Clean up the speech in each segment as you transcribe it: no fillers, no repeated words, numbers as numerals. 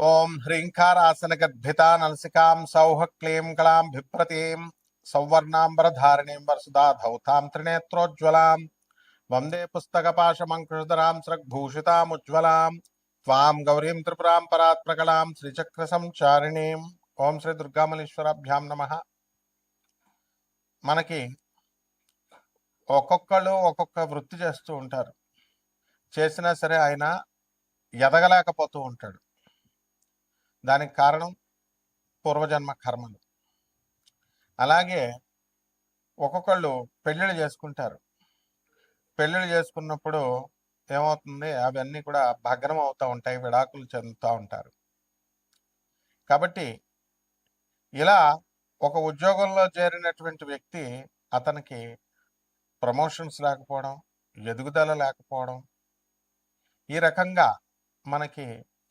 ఓం హ్రీంకారాసనగద్భితా నలసికాం సౌః క్లీం కళాం బిభ్రతీం సౌవర్ణాంబరధారిణీం వరసుదా ధౌతాం త్రినేత్రోజ్వలాం వందే పుస్తకపాశమంకుశధరాం స్రగ్భూషితాముజ్వలాం త్వాం గౌరీం త్రిపురాం పరాత్మకళాం శ్రీచక్ర సంచారిణీం. ఓం శ్రీ దుర్గామలీశ్వరాభ్యాం నమః. మనకి ఒక్కొక్కళ్ళు ఒక్కొక్క వృత్తి చేస్తూ ఉంటారు. చేసినా సరే ఆయన ఎదగలేకపోతూ ఉంటాడు. దానికి కారణం పూర్వజన్మ కర్మలు. అలాగే ఒక్కొక్కళ్ళు పెళ్ళిళ్ళు చేసుకుంటారు. పెళ్ళిళ్ళు చేసుకున్నప్పుడు ఏమవుతుంది, అవన్నీ కూడా భగ్నం అవుతూ ఉంటాయి, విడాకులు చెందుతూ ఉంటారు. కాబట్టి ఇలా ఒక ఉద్యోగంలో చేరినటువంటి వ్యక్తి, అతనికి ప్రమోషన్స్ లేకపోవడం, ఎదుగుదల లేకపోవడం, ఈ రకంగా మనకి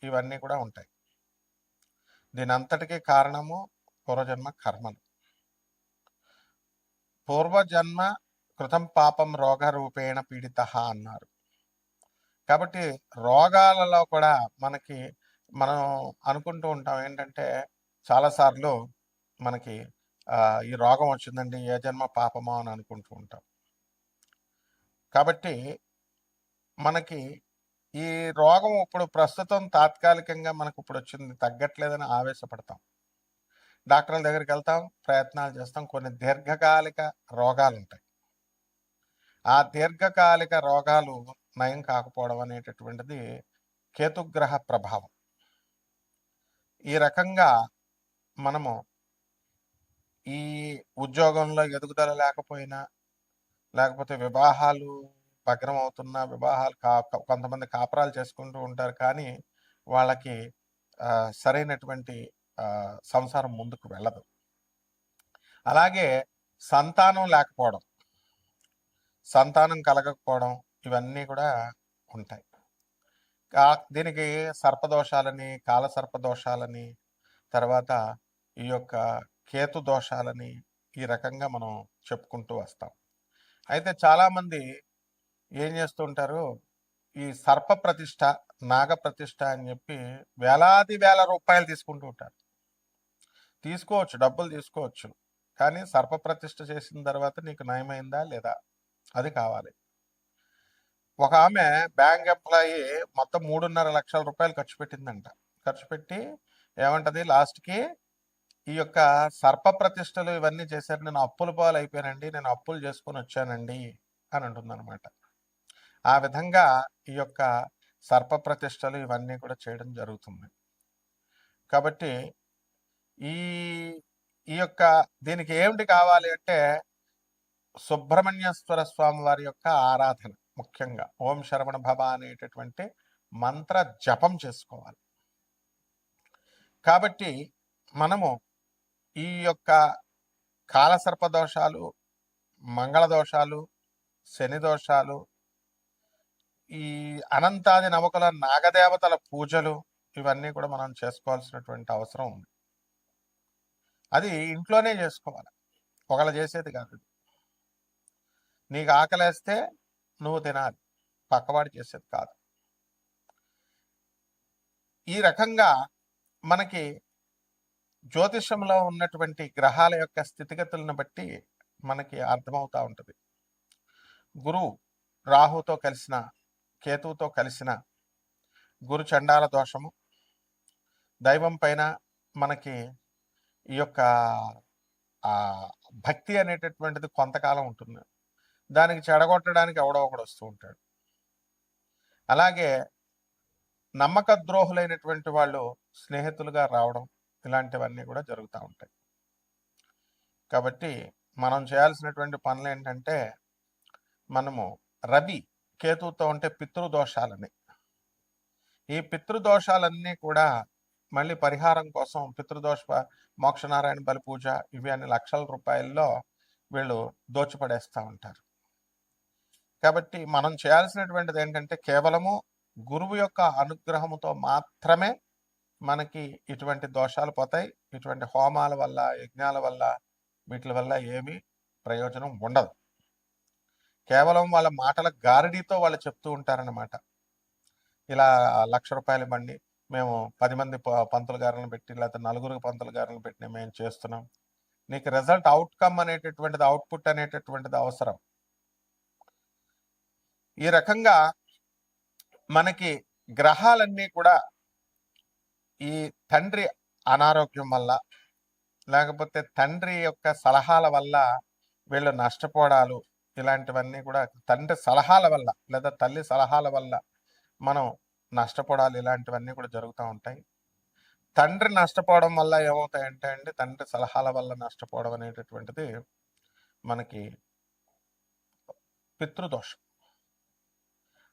ఇవన్నీ కూడా ఉంటాయి. దీని అంతటికీ కారణము పూర్వజన్మ కర్మలు. పూర్వజన్మ కృతం పాపం రోగ రూపేణ పీడిత అన్నారు. కాబట్టి రోగాలలో కూడా మనం అనుకుంటూ ఉంటాం ఏంటంటే, చాలాసార్లు మనకి ఈ రోగం వచ్చిందండి, ఏ జన్మ పాపమో అని అనుకుంటూ ఉంటాం. కాబట్టి మనకి ఈ రోగం ఇప్పుడు ప్రస్తుతం తాత్కాలికంగా మనకు ఇప్పుడు వచ్చింది, తగ్గట్లేదని ఆవేశపడతాం. డాక్టర్ల దగ్గరికి వెళ్తాం, ప్రయత్నాలు చేస్తాం. కొన్ని దీర్ఘకాలిక రోగాలు ఉంటాయి. ఆ దీర్ఘకాలిక రోగాలు నయం కాకపోవడం అనేటటువంటిది కేతుగ్రహ ప్రభావం. ఈ రకంగా మనము ఈ ఉద్యోగంలో ఎదుగుదల లేకపోయినా, లేకపోతే వివాహాలు భగ్నం అవుతున్నా, వివాహాలు కొంతమంది కాపురాలు చేసుకుంటూ ఉంటారు, కానీ వాళ్ళకి సరైనటువంటి సంసారం ముందుకు వెళ్ళదు. అలాగే సంతానం లేకపోవడం, సంతానం కలగకపోవడం, ఇవన్నీ కూడా ఉంటాయి. దీనికి సర్పదోషాలని, కాల సర్పదోషాలని, తర్వాత ఈ యొక్క కేతు దోషాలని, ఈ రకంగా మనం చెప్పుకుంటూ వస్తాం. అయితే చాలామంది ఏం చేస్తూ ఉంటారు, ఈ సర్ప ప్రతిష్ట, నాగ ప్రతిష్ట అని చెప్పి వేలాది వేల రూపాయలు తీసుకుంటూ ఉంటారు. తీసుకోవచ్చు, డబ్బులు తీసుకోవచ్చు, కానీ సర్ప ప్రతిష్ట చేసిన తర్వాత నీకు నయమైందా లేదా అది కావాలి. ఒక ఆమె బ్యాంక్ ఎంప్లాయీ మొత్తం 3.5 లక్షల రూపాయలు ఖర్చు పెట్టిందంట. ఖర్చు పెట్టి ఏమంటది, లాస్ట్కి ఈ యొక్క సర్ప ప్రతిష్టలు ఇవన్నీ చేశారు, నేను అప్పుల పాలు అయిపోయానండి, నేను అప్పులు చేసుకొని వచ్చానండి అని అంటుందన్నమాట. ఆ విధంగా ఈ యొక్క సర్ప ప్రతిష్టలు ఇవన్నీ కూడా చేయడం జరుగుతుంది. కాబట్టి ఈ ఈ యొక్క దీనికి ఏమిటి కావాలి అంటే, సుబ్రహ్మణ్యేశ్వర స్వామి వారి యొక్క ఆరాధన, ముఖ్యంగా ఓం శరవణ భవ అనేటటువంటి మంత్ర జపం చేసుకోవాలి. కాబట్టి మనము ఈ యొక్క కాలసర్ప దోషాలు, మంగళ దోషాలు, శని దోషాలు, ఈ అనంతాది నవకుల నాగదేవతల పూజలు, ఇవన్నీ కూడా మనం చేసుకోవాల్సినటువంటి అవసరం ఉంది. అది ఇంట్లోనే చేసుకోవాలి, ఒకళ్ళు చేసేది కాదు. నీకు ఆకలేస్తే నువ్వు తినాలి, పక్కవాడు చేసేది కాదు. ఈ రకంగా మనకి జ్యోతిషంలో ఉన్నటువంటి గ్రహాల యొక్క స్థితిగతులను బట్టి మనకి అర్థమవుతూ ఉంటుంది. గురువు రాహుతో కలిసిన, కేతువుతో కలిసిన గురు చండాల దోషము, దైవం పైన మనకి ఈ యొక్క భక్తి అనేటటువంటిది కొంతకాలం ఉంటుంది, దానికి చెడగొట్టడానికి ఎవడో ఒకడు వస్తూ ఉంటాడు. అలాగే నమ్మక ద్రోహులైనటువంటి వాళ్ళు స్నేహితులుగా రావడం, ఇలాంటివన్నీ కూడా జరుగుతూ ఉంటాయి. కాబట్టి మనం చేయాల్సినటువంటి పనులు ఏంటంటే, మనము రవి కేతువుతో ఉంటే పితృదోషాలని, ఈ పితృదోషాలన్నీ కూడా మళ్ళీ పరిహారం కోసం పితృదోష మోక్షనారాయణ బలి పూజ, ఇవి అన్ని లక్షల రూపాయల్లో వీళ్ళు దోచిపడేస్తూ ఉంటారు. కాబట్టి మనం చేయాల్సినటువంటిది ఏంటంటే, కేవలము గురువు యొక్క అనుగ్రహముతో మాత్రమే మనకి ఇటువంటి దోషాలు పోతాయి. ఇటువంటి హోమాల వల్ల, యజ్ఞాల వల్ల, వీటి వల్ల ఏమీ ప్రయోజనం ఉండదు. కేవలం వాళ్ళ మాటల గారడీతో వాళ్ళు చెప్తూ ఉంటారన్నమాట. ఇలా 1,00,000 రూపాయలు ఇవ్వండి, మేము 10 మంది పంతులు గారులను పెట్టి లేకపోతే నలుగురికి పంతులు గారులను పెట్టి మేము చేస్తున్నాం. నీకు రిజల్ట్ అవుట్‌కమ్ అనేటటువంటిది, అవుట్‌పుట్ అనేటటువంటిది అవసరం. ఈ రకంగా మనకి గ్రహాలన్నీ కూడా ఈ తండ్రి అనారోగ్యం వల్ల, లేకపోతే తండ్రి యొక్క సలహాల వల్ల వీళ్ళు నష్టపోవడాలు, ఇలాంటివన్నీ కూడా తండ్రి సలహాల వల్ల లేదా తల్లి సలహాల వల్ల మనం నష్టపోవడాలు, ఇలాంటివన్నీ కూడా జరుగుతూ ఉంటాయి. తండ్రి నష్టపోవడం వల్ల ఏమవుతాయంటే అండి, తండ్రి సలహాల వల్ల నష్టపోవడం అనేటటువంటిది మనకి పితృదోషం.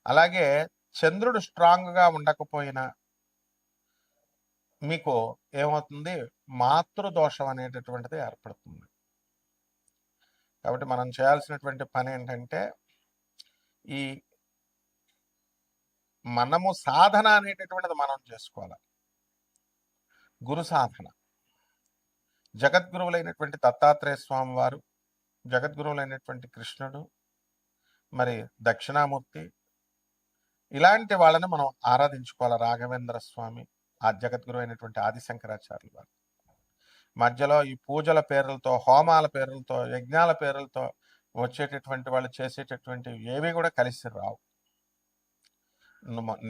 అలాగే చంద్రుడు స్ట్రాంగ్గా ఉండకపోయినా మీకు ఏమవుతుంది, మాతృదోషం అనేటటువంటిది ఏర్పడుతుంది. కాబట్టి మనం చేయాల్సినటువంటి పని ఏంటంటే, ఈ మనము సాధన అనేటటువంటిది మనం చేసుకోవాలి. గురు సాధన. జగద్గురువులైనటువంటి దత్తాత్రేయ స్వామి వారు, జగద్గురువులైనటువంటి కృష్ణుడు, మరి దక్షిణామూర్తి, ఇలాంటి వాళ్ళని మనం ఆరాధించుకోవాలి. రాఘవేంద్ర స్వామి, ఆ జగద్గురు అయినటువంటి ఆదిశంకరాచార్యులు వారు. మధ్యలో ఈ పూజల పేర్లతో, హోమాల పేర్లతో, యజ్ఞాల పేర్లతో వచ్చేటటువంటి వాళ్ళు చేసేటటువంటివి ఏవి కూడా కలిసి రావు.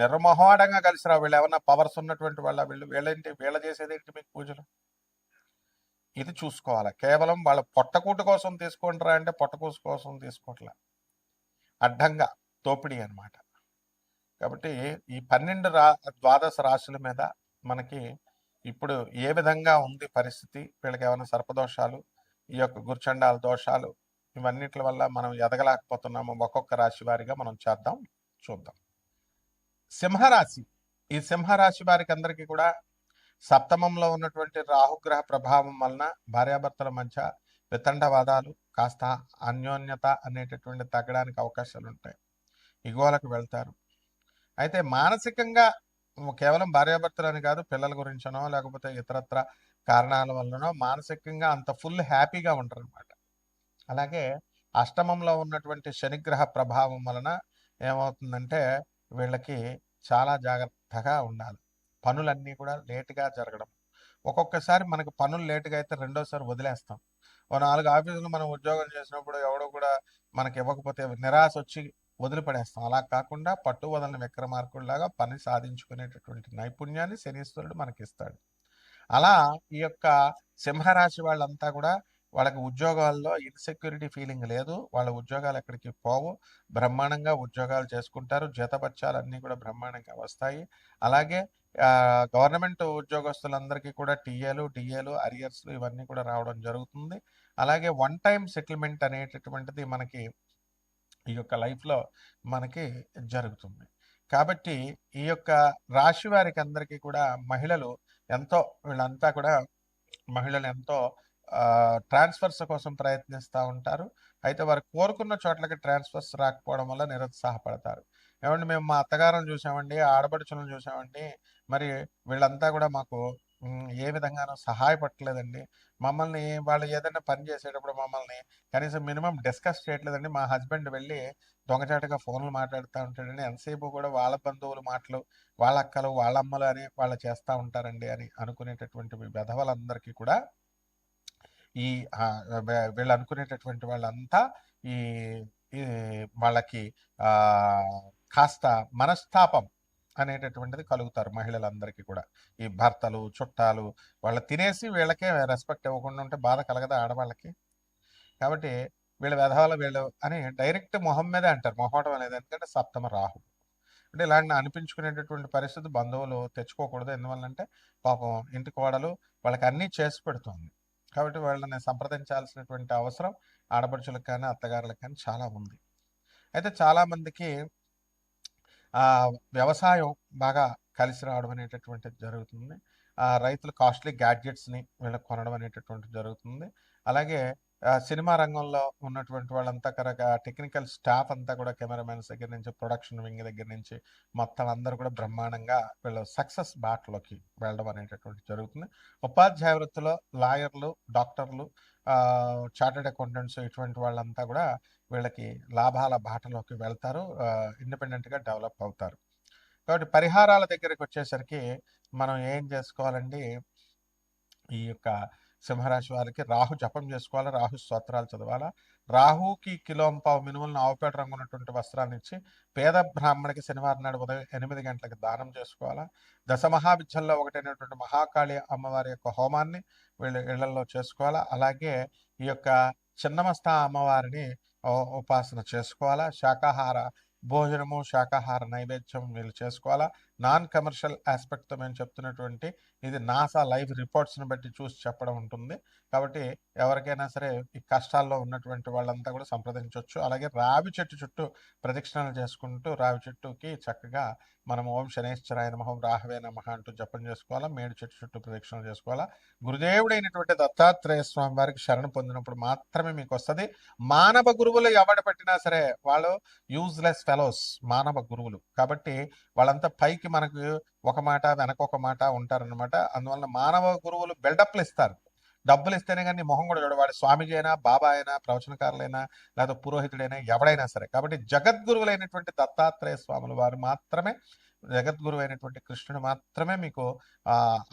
నిర్మోహమాటంగా కలిసి రావు. వీళ్ళు ఏమన్నా పవర్స్ ఉన్నటువంటి వాళ్ళ, వీళ్ళేంటి, వీళ్ళ చేసేదేంటి మీకు పూజలు? ఇది చూసుకోవాలి. కేవలం వాళ్ళ పొట్టకూటు కోసం తీసుకుంటారా అంటే పొట్టకూసు కోసం తీసుకోవట్లే, అడ్డంగా దోపిడీ అనమాట. కాబట్టి ఈ 12 ద్వాదశ రాశుల మీద మనకి ఇప్పుడు ఏ విధంగా ఉంది పరిస్థితి, వీళ్ళకి ఏమైనా సర్పదోషాలు, ఈ యొక్క గురుచండాల దోషాలు, ఇవన్నిటి వల్ల మనం ఎదగలేకపోతున్నాము, ఒక్కొక్క రాశి వారిగా మనం చూద్దాం. సింహరాశి. ఈ సింహరాశి వారికి అందరికీ కూడా సప్తమంలో ఉన్నటువంటి రాహుగ్రహ ప్రభావం వలన భార్యాభర్తల మధ్య వితండవాదాలు, కాస్త అన్యోన్యత అనేటటువంటి తగ్గడానికి అవకాశాలు ఉంటాయి. ఇగోలకు వెళ్తారు. అయితే మానసికంగా కేవలం భార్యాభర్తలు అని కాదు, పిల్లల గురించనో లేకపోతే ఇతరత్ర కారణాల వల్లనో మానసికంగా అంత ఫుల్ హ్యాపీగా ఉంటారు అనమాట. అలాగే అష్టమంలో ఉన్నటువంటి శనిగ్రహ ప్రభావం వలన ఏమవుతుందంటే వీళ్ళకి చాలా జాగ్రత్తగా ఉండాలి. పనులన్నీ కూడా లేటుగా జరగడం. ఒక్కొక్కసారి మనకు పనులు లేటుగా అయితే రెండోసారి వదిలేస్తాం. ఓ 4 ఆఫీసులు మనం ఉద్యోగం చేసినప్పుడు ఎవడో కూడా మనకి ఇవ్వకపోతే నిరాశ వచ్చి వదిలిపడేస్తాం. అలా కాకుండా పట్టు వదలని విక్రమార్కుడిలాగా పని సాధించుకునేటటువంటి నైపుణ్యాన్ని శనీశ్వరుడు మనకిస్తాడు. అలా ఈ యొక్క సింహరాశి వాళ్ళంతా కూడా వాళ్ళకి ఉద్యోగాల్లో ఇన్సెక్యూరిటీ ఫీలింగ్ లేదు. వాళ్ళ ఉద్యోగాలు ఎక్కడికి పోవు. బ్రహ్మాండంగా ఉద్యోగాలు చేసుకుంటారు. జీతభత్యాలన్నీ కూడా బ్రహ్మాండంగా వస్తాయి. అలాగే గవర్నమెంట్ ఉద్యోగస్తులందరికీ కూడా టీఏలు, డిఏలు, అరియర్స్లు ఇవన్నీ కూడా రావడం జరుగుతుంది. అలాగే వన్ టైం సెటిల్మెంట్ అనేటటువంటిది మనకి ఈ యొక్క లైఫ్లో మనకి జరుగుతుంది. కాబట్టి ఈ యొక్క రాశి వారికి అందరికీ కూడా వీళ్ళంతా కూడా మహిళలు ఎంతో ట్రాన్స్ఫర్స్ కోసం ప్రయత్నిస్తూ ఉంటారు. అయితే వారు కోరుకున్న చోట్లకి ట్రాన్స్ఫర్స్ రాకపోవడం వల్ల నిరుత్సాహపడతారు. ఏమండి, మేము మా అత్తగారులను చూసామండి, ఆడపడుచులను చూసామండి, మరి వీళ్ళంతా కూడా మాకు ఏ విధంగానూ సహాయపడలేదండి. మమ్మల్ని వాళ్ళు ఏదైనా పని చేసేటప్పుడు మమ్మల్ని కనీసం మినిమం డిస్కస్ చేయట్లేదండి. మా హస్బెండ్ వెళ్ళి దొంగచాటుగా ఫోన్లు మాట్లాడుతూ ఉంటాడండి. ఎంతసేపు కూడా వాళ్ళ బంధువుల మాటలు, వాళ్ళ అక్కలు, వాళ్ళ అమ్మలు అని వాళ్ళు చేస్తూ ఉంటారండి అని అనుకునేటటువంటి వెధవలందరికీ కూడా ఈ వీళ్ళు అనుకునేటటువంటి వాళ్ళంతా ఈ వాళ్ళకి కాస్త మనస్తాపం అనేటటువంటిది కలుగుతారు మహిళలందరికీ కూడా. ఈ భర్తలు, చుట్టాలు వాళ్ళు తినేసి వీళ్ళకే రెస్పెక్ట్ ఇవ్వకుండా ఉంటే బాధ కలగదా ఆడవాళ్ళకి? కాబట్టి వీళ్ళు అని డైరెక్ట్ మొహం మీదే అంటారు. మొహోటం అనేది ఎందుకంటే సప్తమ రాహు. అంటే ఇలాంటి అనిపించుకునేటటువంటి పరిస్థితి బంధువులు తెచ్చుకోకూడదు. ఎందువల్లంటే పాపం ఇంటి కోడలు వాళ్ళకి అన్నీ చేసి పెడుతుంది. కాబట్టి వాళ్ళని సంప్రదించాల్సినటువంటి అవసరం ఆడపడుచులకు కానీ, అత్తగారులకు కానీ చాలా ఉంది. అయితే చాలామందికి వ్యవసాయం బాగా కలిసి రావడం అనేటటువంటిది జరుగుతుంది. రైతులు కాస్ట్లీ గ్యాడ్జెట్స్ని వీళ్ళకి కొనడం అనేటటువంటిది జరుగుతుంది. అలాగే సినిమా రంగంలో ఉన్నటువంటి వాళ్ళంతా టెక్నికల్ స్టాఫ్ అంతా కూడా కెమెరామెన్స్ దగ్గర నుంచి, ప్రొడక్షన్ వింగ్ దగ్గర నుంచి మొత్తం అందరూ కూడా బ్రహ్మాండంగా వీళ్ళు సక్సెస్ బాటలోకి వెళ్ళడం అనేటటువంటి జరుగుతుంది. ఉపాధ్యాయ వృత్తిలో లాయర్లు, డాక్టర్లు, చార్టెడ్ అకౌంటెంట్స్ ఇటువంటి వాళ్ళంతా కూడా వీళ్ళకి లాభాల బాటలోకి వెళ్తారు, ఇండిపెండెంట్గా డెవలప్ అవుతారు. కాబట్టి పరిహారాల దగ్గరికి వచ్చేసరికి మనం ఏం చేసుకోవాలండి, ఈ యొక్క సింహరాశి వారికి రాహు జపం చేసుకోవాలా, రాహు స్తోత్రాలు చదవాలా. రాహుకి కిలోంపావు మినుములను ఆవుపేట రంగు ఉన్నటువంటి వస్త్రాన్ని ఇచ్చి పేద బ్రాహ్మణికి శనివారం నాడు ఉదయం 8 గంటలకు దానం చేసుకోవాలా. దశమహావిద్యల్లో ఒకటైనటువంటి మహాకాళి అమ్మవారి యొక్క హోమాన్ని వీళ్ళ ఇళ్లలో చేసుకోవాలా. అలాగే ఈ యొక్క చిన్నమస్తా అమ్మవారిని ఉపాసన చేసుకోవాలా. శాకాహార భోజనము, శాకాహార నైవేద్యం వీళ్ళు చేసుకోవాలా. నాన్ కమర్షియల్ ఆస్పెక్ట్తో మేము చెప్తున్నటువంటి ఇది నాసా లైవ్ రిపోర్ట్స్ని బట్టి చూసి చెప్పడం ఉంటుంది. కాబట్టి ఎవరికైనా సరే ఈ కష్టాల్లో ఉన్నటువంటి వాళ్ళంతా కూడా సంప్రదించవచ్చు. అలాగే రావి చెట్టు చుట్టూ ప్రదక్షిణలు చేసుకుంటూ రావి చెట్టుకి చక్కగా మనం ఓం శనేశ్వరాయ నమః, ఓం రాహవే నమః అంటూ జపం చేసుకోవాలా. మేడి చెట్టు చుట్టూ ప్రదక్షిణలు చేసుకోవాలా. గురుదేవుడైనటువంటి దత్తాత్రేయ స్వామి వారికి శరణు పొందినప్పుడు మాత్రమే మీకు వస్తుంది. మానవ గురువులు ఎవడ పెట్టినా సరే వాళ్ళు యూజ్లెస్ ఫెలోస్, మానవ గురువులు. కాబట్టి వాళ్ళంతా పైకి మనకు ఒక మాట వెనక ఒక మాట ఉంటారనమాట. అందువల్ల మానవ గురువులు బిల్డప్లు ఇస్తారు. డబ్బులు ఇస్తేనే కానీ మొహం కూడా చూడ. వాడు స్వామిజీ అయినా, బాబా అయినా, ప్రవచనకారులైనా, లేదా పురోహితుడైనా ఎవడైనా సరే. కాబట్టి జగద్గురువులైనటువంటి దత్తాత్రేయ స్వాములు వారు మాత్రమే, జగద్గురువు అయినటువంటి కృష్ణుడు మాత్రమే మీకు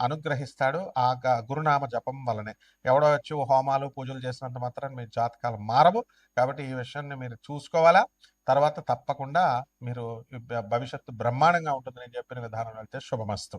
అనుగ్రహిస్తాడు ఆ గురునామ జపం వలనే. ఎవడో వచ్చి హోమాలు పూజలు చేసినంత మాత్రం మీ జాతకాలు మారవు. కాబట్టి ఈ విషయాన్ని మీరు చూసుకోవాలా. తర్వాత తప్పకుండా మీరు భవిష్యత్తు బ్రహ్మాండంగా ఉంటుంది. నేను చెప్పిన విధానం వెళ్తే శుభమస్తు.